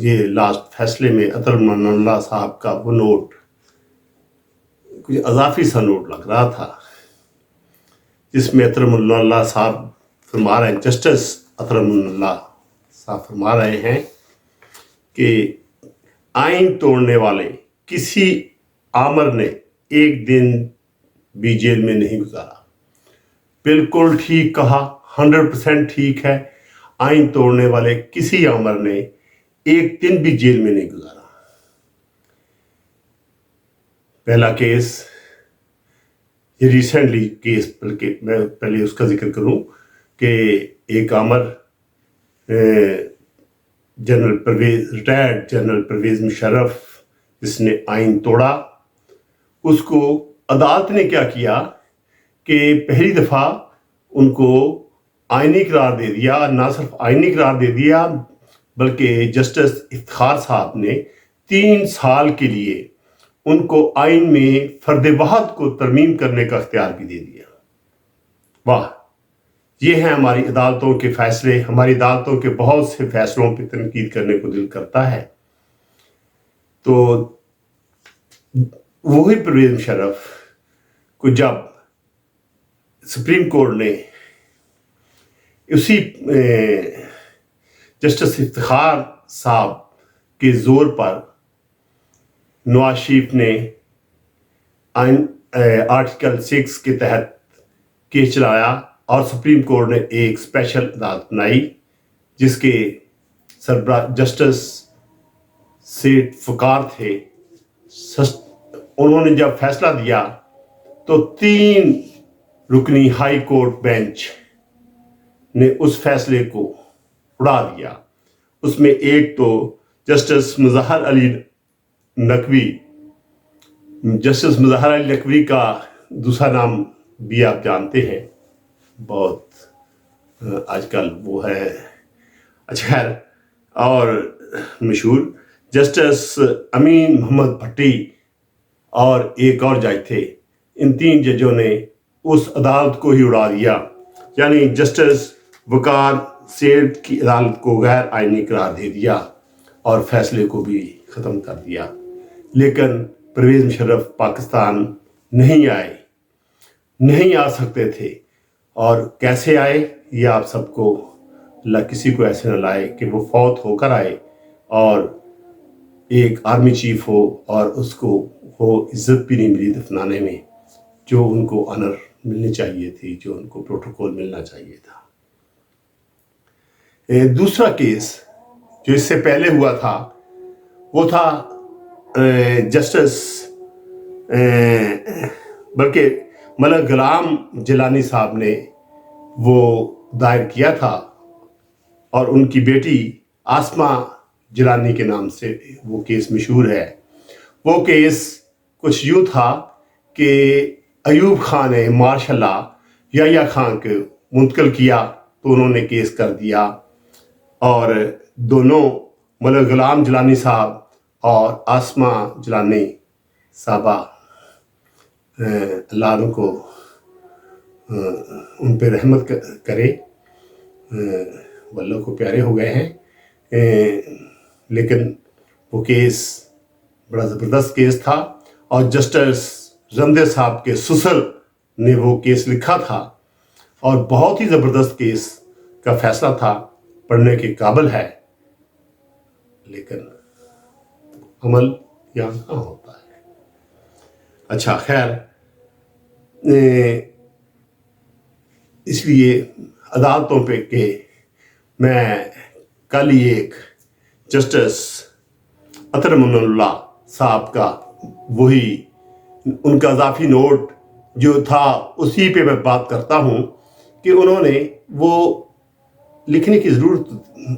یہ لاسٹ فیصلے میں اطہر امان اللہ صاحب کا وہ نوٹ کچھ اضافی سا نوٹ لگ رہا تھا، جس میں اطہر امان اللہ صاحب فرما رہے ہیں، جسٹس اطہر امان اللہ صاحب فرما رہے ہیں کہ آئین توڑنے والے کسی آمر نے ایک دن بھی جیل میں نہیں گزارا۔ بالکل ٹھیک کہا، 100% ٹھیک ہے، آئین توڑنے والے کسی آمر نے ایک دن بھی جیل میں نہیں گزارا۔ پہلا کیس، یہ ریسنٹلی کیس، بلکہ میں پہلے اس کا ذکر کروں کہ ایک آمر general Pervez, retired general Pervez Musharraf, جس نے آئین توڑا، اس کو عدالت نے کیا کیا کہ پہلی دفعہ ان کو آئینی قرار دے دیا، نہ صرف آئینی قرار دے دیا بلکہ جسٹس افتخار صاحب نے 3 سال کے لیے ان کو آئین میں فرد واحد کو ترمیم کرنے کا اختیار بھی دے دیا۔ واہ، یہ ہیں ہماری عدالتوں کے فیصلے۔ ہماری عدالتوں کے بہت سے فیصلوں پہ تنقید کرنے کو دل کرتا ہے۔ تو وہی پرویز مشرف کو جب سپریم کورٹ نے اسی جسٹس افتخار صاحب کے زور پر نواز شریف نے آرٹیکل 6 کے تحت کیس چلایا اور سپریم کورٹ نے ایک اسپیشل عدالت بنائی جس کے سربراہ جسٹس سیٹ فقار تھے۔ انہوں نے جب فیصلہ دیا تو 3 رکنی ہائی کورٹ بینچ نے اس فیصلے کو اڑا دیا۔ اس میں ایک تو جسٹس مظہر علی نقوی، جسٹس مظہر علی نقوی کا دوسرا نام بھی آپ جانتے ہیں، بہت آج کل وہ ہے اچھا خیر اور مشہور، جسٹس امین محمد بھٹی اور ایک اور جج تھے۔ ان 3 ججوں نے اس عدالت کو ہی اڑا دیا، یعنی جسٹس وقار سیٹ کی عدالت کو غیر آئینی قرار دے دیا اور فیصلے کو بھی ختم کر دیا۔ لیکن پرویز مشرف پاکستان نہیں آ سکتے تھے، اور کیسے آئے یہ آپ سب کو، اللہ کسی کو ایسے نہ لائے کہ وہ فوت ہو کر آئے اور ایک آرمی چیف ہو اور اس کو وہ عزت بھی نہیں ملی دفنانے میں جو ان کو آنر ملنی چاہیے تھی، جو ان کو پروٹوکول ملنا چاہیے تھا۔ دوسرا کیس جو اس سے پہلے ہوا تھا وہ تھا جسٹس بلکہ ملک غلام جیلانی صاحب نے وہ دائر کیا تھا، اور ان کی بیٹی آسمہ جیلانی کے نام سے وہ کیس مشہور ہے۔ وہ کیس کچھ یوں تھا کہ ایوب خان نے مارشل لا یحییٰ خان کو منتقل کیا تو انہوں نے کیس کر دیا، اور دونوں ملک غلام جیلانی صاحب اور آسمہ جیلانی صاحبہ اللہ ان کو ان پہ رحمت کرے، واللہ کو پیارے ہو گئے ہیں، لیکن وہ کیس بڑا زبردست کیس تھا، اور جسٹس رمدے صاحب کے سسر نے وہ کیس لکھا تھا، اور بہت ہی زبردست کیس کا فیصلہ تھا، پڑھنے کے قابل ہے، لیکن عمل یہاں کہاں ہوتا ہے۔ اچھا خیر، اس لیے عدالتوں پہ کہ میں کل ہی ایک جسٹس اطہر امان اللہ صاحب کا وہی ان کا اضافی نوٹ جو تھا اسی پہ میں بات کرتا ہوں کہ انہوں نے وہ لکھنے کی ضرورت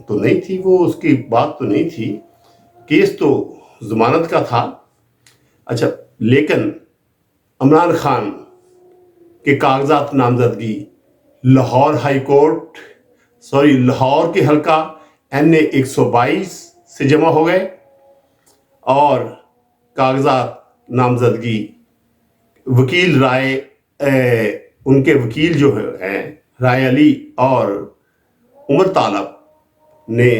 تو نہیں تھی، وہ اس کی بات تو نہیں تھی، کیس تو ضمانت کا تھا۔ اچھا، لیکن عمران خان کے کاغذات نامزدگی لاہور لاہور کے حلقہ NA 122 سے جمع ہو گئے، اور کاغذات نامزدگی وکیل رائے ان کے وکیل جو ہیں رائے علی اور عمر طالب نے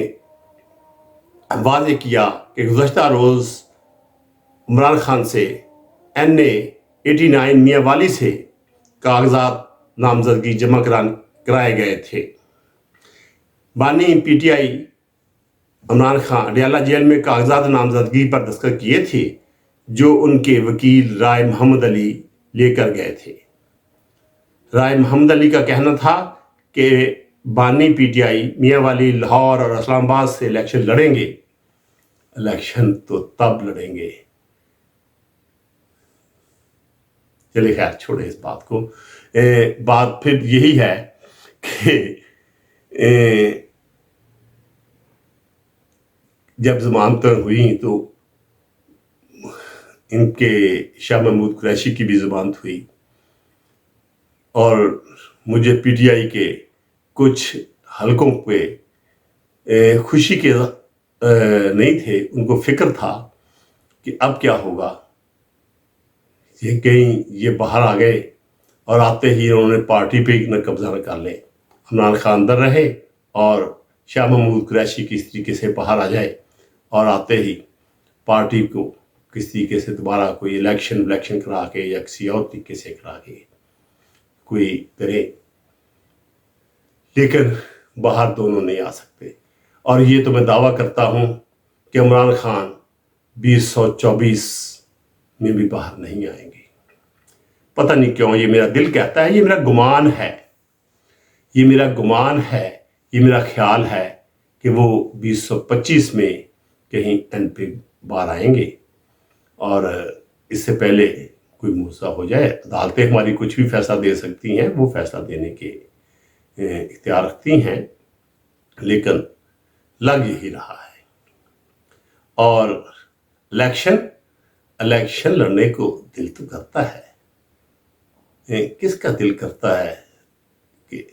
वाज़ेह किया कि गुज़श्ता रोज़ इमरान खान से NA-89 मियाँ वाली से कागजात नामजदगी जमा कराए गए थे। बानी PTI इमरान खान अडयाला जेल में कागजात नामजदगी पर दस्तखत किए थे जो उनके वकील राय मोहम्मद अली लेकर गए थे। राय मोहम्मद अली का कहना था कि बानी PTI मियाँ वाली लाहौर और इस्लामाबाद से इलेक्शन लड़ेंगे। इलेक्शन तो तब लड़ेंगे, चलिए खैर छोड़े इस बात को। बात फिर यही है कि जब जमानतें हुई तो इनके शाह महमूद कुरैशी की भी जमानत हुई और मुझे PTI के कुछ हलकों पे खुशी के नहीं थे, उनको फिक्र था कि अब क्या होगा। ये कहीं ये बाहर आ गए और आते ही उन्होंने पार्टी पे न कब्जा न कर ले। इमरान खान अंदर रहे और शाह महमूद कुरैशी किस तरीके से बाहर आ जाए और आते ही पार्टी को किस तरीके से दोबारा कोई इलेक्शन करा के या किसी और तरीके से करा के कोई करे, लेकिन बाहर दोनों नहीं आ सकते। और ये तो मैं दावा करता हूँ कि इमरान खान 2024 में भी बाहर नहीं आएंगे। पता नहीं क्यों, ये मेरा दिल कहता है, ये मेरा गुमान है, ये मेरा गुमान है, ये मेरा ख्याल है कि वो 2025 में कहीं MP बाहर आएंगे और इससे पहले कोई मुआवजा हो जाए। अदालतें हमारी कुछ भी फैसला दे सकती हैं, वो फैसला देने के इख्तियार रखती हैं, लेकिन लग यही रहा है। और इलेक्शन लड़ने को दिल तो करता है, किसका दिल करता है कि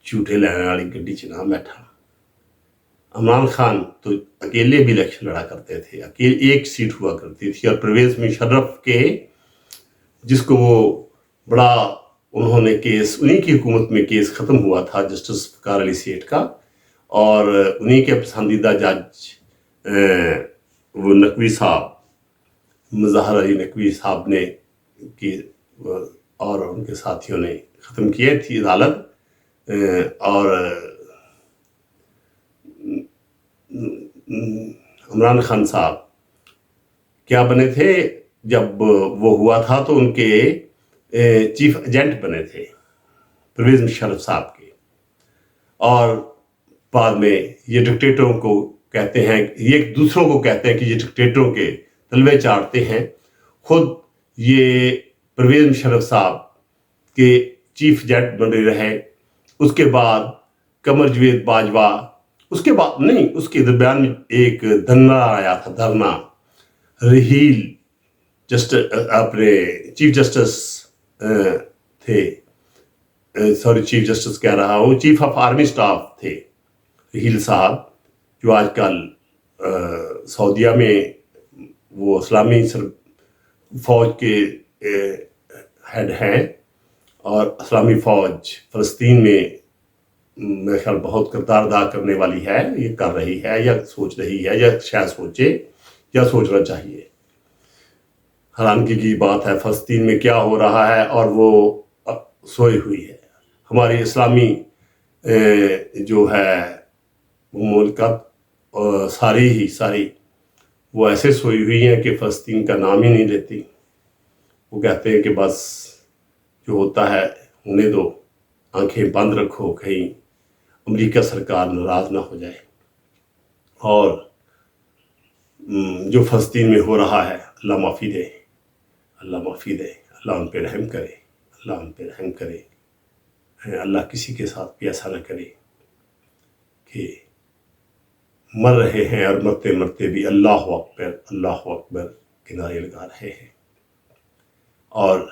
झूठे लेने वाली गड्डी च ना बैठा। इमरान खान तो अकेले भी इलेक्शन लड़ा करते थे, अकेले एक सीट हुआ करती थी और परवेज मुशर्रफ के जिसको वो बड़ा उन्होंने केस, उन्हीं की हुकूमत में केस ख़त्म हुआ था जस्टिस फ़ख़ार अली सेठ का, और उन्हीं के पसंदीदा जज वो नकवी साहब, मज़हर अली नकवी साहब ने की और उनके साथियों ने ख़त्म किए थी अदालत। और इमरान खान साहब क्या बने थे जब वो हुआ था, तो उनके चीफ एजेंट बने थे परवेज मुशर्रफ साहब के। और बाद में ये डिक्टेटरों को कहते हैं, ये दूसरों को कहते हैं कि ये डिक्टेटरों के तलवे चाटते हैं। खुद ये परवेज मुशर्रफ साहब के चीफ एजेंट बने रहे। उसके बाद कमर जवेद बाजवा, उसके बाद नहीं, उसके दरमियान में एक धरना आया था, धरना रहील अपने चीफ जस्टिस थे, सॉरी चीफ जस्टिस कह रहा हूँ, चीफ ऑफ आर्मी स्टाफ थे रहील साहब, जो आजकल सऊदीया में वो इस्लामी फौज के हेड हैं और इस्लामी फौज फ़लस्तीन में मेरे ख्याल बहुत किरदार अदा करने वाली है, ये कर रही है या सोच रही है या शायद सोचे या सोचना चाहिए। हैरानगी की बात है फ़लस्तीन में क्या हो रहा है और वो सोई हुई है। हमारी इस्लामी जो है मुल्कत सारी वो ऐसे सोई हुई हैं कि फ़लस्तीन का नाम ही नहीं लेती। वो कहते हैं कि बस जो होता है होने दो, आंखें बंद रखो, कहीं अमेरिका सरकार नाराज़ ना हो जाए। और जो फ़लस्तीन में हो रहा है, अल्लाह माफ़ी दे, अल्लाह माफ़ी दे, अल्लाह उन पे रहम करे, अल्लाह उन पे रहम करे। अल्लाह किसी के साथ भी ऐसा न करे कि मर रहे हैं और मरते मरते भी अल्लाह अकबर के नारे लगा रहे हैं। और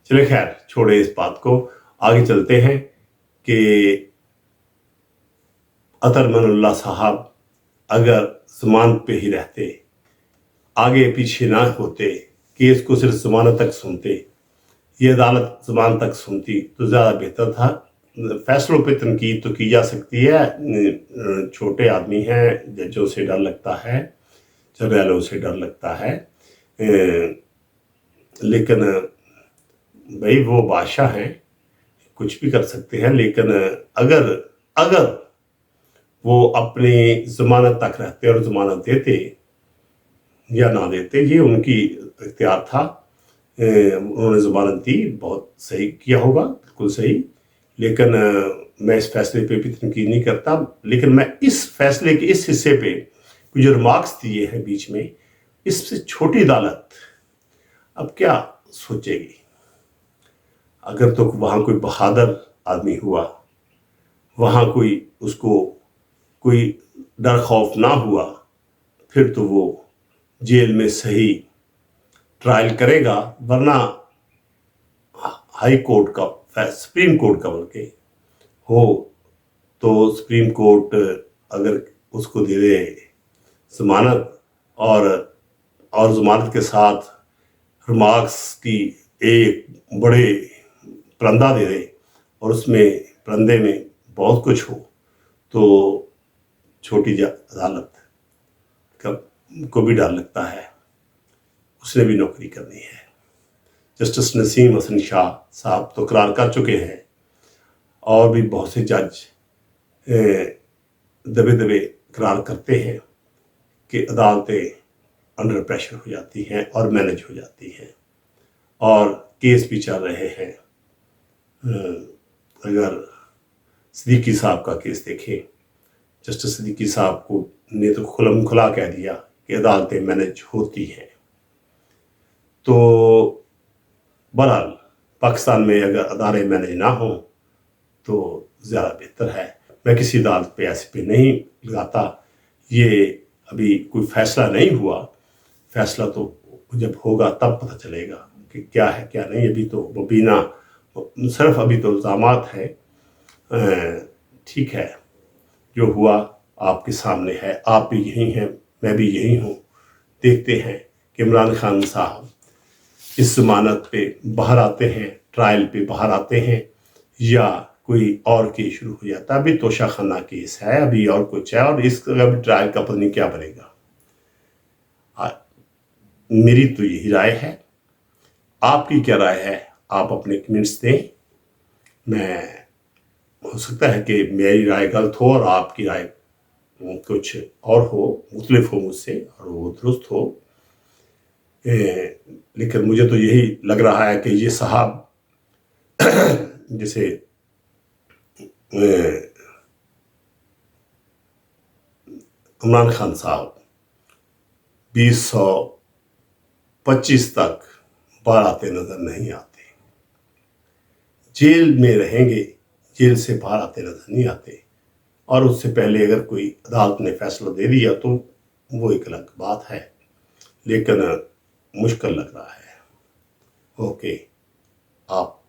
चले खैर छोड़े इस बात को, आगे चलते हैं कि अतर मनउल्लाह साहब अगर ज़मानत पे ही रहते, आगे पीछे ना होते, केस को सिर्फ ज़मानत तक सुनते, ये अदालत ज़मानत तक सुनती तो ज़्यादा बेहतर था। फैसलों पे तनकीद तो की जा सकती है, छोटे आदमी हैं, जजों से डर लगता है, जर्नैलों से डर लगता है, लेकिन भाई वो बादशाह हैं, कुछ भी कर सकते हैं। लेकिन अगर अगर वो अपनी ज़मानत तक रहते और ज़मानत देते या ना देते, ये उनकी इख्तियार था। उन्होंने ज़मानत दी, बहुत सही किया होगा, बिल्कुल सही। लेकिन मैं इस फैसले पे भी तनकीद नहीं करता, लेकिन मैं इस फैसले के इस हिस्से पे कुछ जो रिमार्क्स दिए हैं बीच में, इससे छोटी अदालत अब क्या सोचेगी? अगर तो वहाँ कोई बहादुर आदमी हुआ, वहाँ कोई उसको कोई डर खौफ ना हुआ, फिर तो वो जेल में सही ट्रायल करेगा। वरना हाई कोर्ट का, सुप्रीम कोर्ट का बल्कि हो, तो सुप्रीम कोर्ट अगर उसको दे दे ज़मानत और ज़मानत के साथ रिमार्क्स की एक बड़े परंदा दे दे और उसमें परंदे में बहुत कुछ हो, तो छोटी अदालत को भी डर लगता है, उसने भी नौकरी करनी है। जस्टिस नसीम हसन शाह साहब तो करार कर चुके हैं, और भी बहुत से जज दबे दबे करार करते हैं कि अदालतें अंडर प्रेशर हो जाती हैं और मैनेज हो जाती हैं, और केस भी चल रहे हैं। अगर सिद्दीकी साहब का केस देखें, जस्टिस सिद्दीकी साहब को ने तो खुलम खुला कह दिया कि अदालतें मैनेज होती हैं। तो बहरहाल पाकिस्तान में अगर अदारे मैनेज ना हो तो ज़्यादा बेहतर है। मैं किसी अदालत पे ऐसे पे नहीं लगाता, ये अभी कोई फैसला नहीं हुआ, फैसला तो जब होगा तब पता चलेगा कि क्या है क्या नहीं। अभी तो मुबीना सिर्फ अभी तो इल्ज़ामात है। ठीक है, जो हुआ आपके सामने है, आप भी यही हैं, मैं भी यही हूँ। देखते हैं कि इमरान खान साहब इस ज़मानत पे बाहर आते हैं, ट्रायल पे बाहर आते हैं, या कोई और केस शुरू हो जाता है। अभी तोशा खाना केस है, अभी और कुछ है, और इसका भी ट्रायल का पता नहीं क्या बनेगा। मेरी तो यही राय है, आपकी क्या राय है? आप अपने कमेंट्स दें। मैं, हो सकता है कि मेरी राय गलत हो और आपकी राय कुछ और हो, मुख्तलिफ हो मुझसे, और वो दुरुस्त हो। लेकिन मुझे तो यही लग रहा है कि ये साहब जैसे इमरान खान साहब 2025 तक बाहर आते नजर नहीं आते, जेल में रहेंगे, जेल से बाहर आते नजर नहीं आते। और उससे पहले अगर कोई अदालत ने फैसला दे दिया तो वो एक अलग बात है, लेकिन मुश्किल लग रहा है। ओके, आप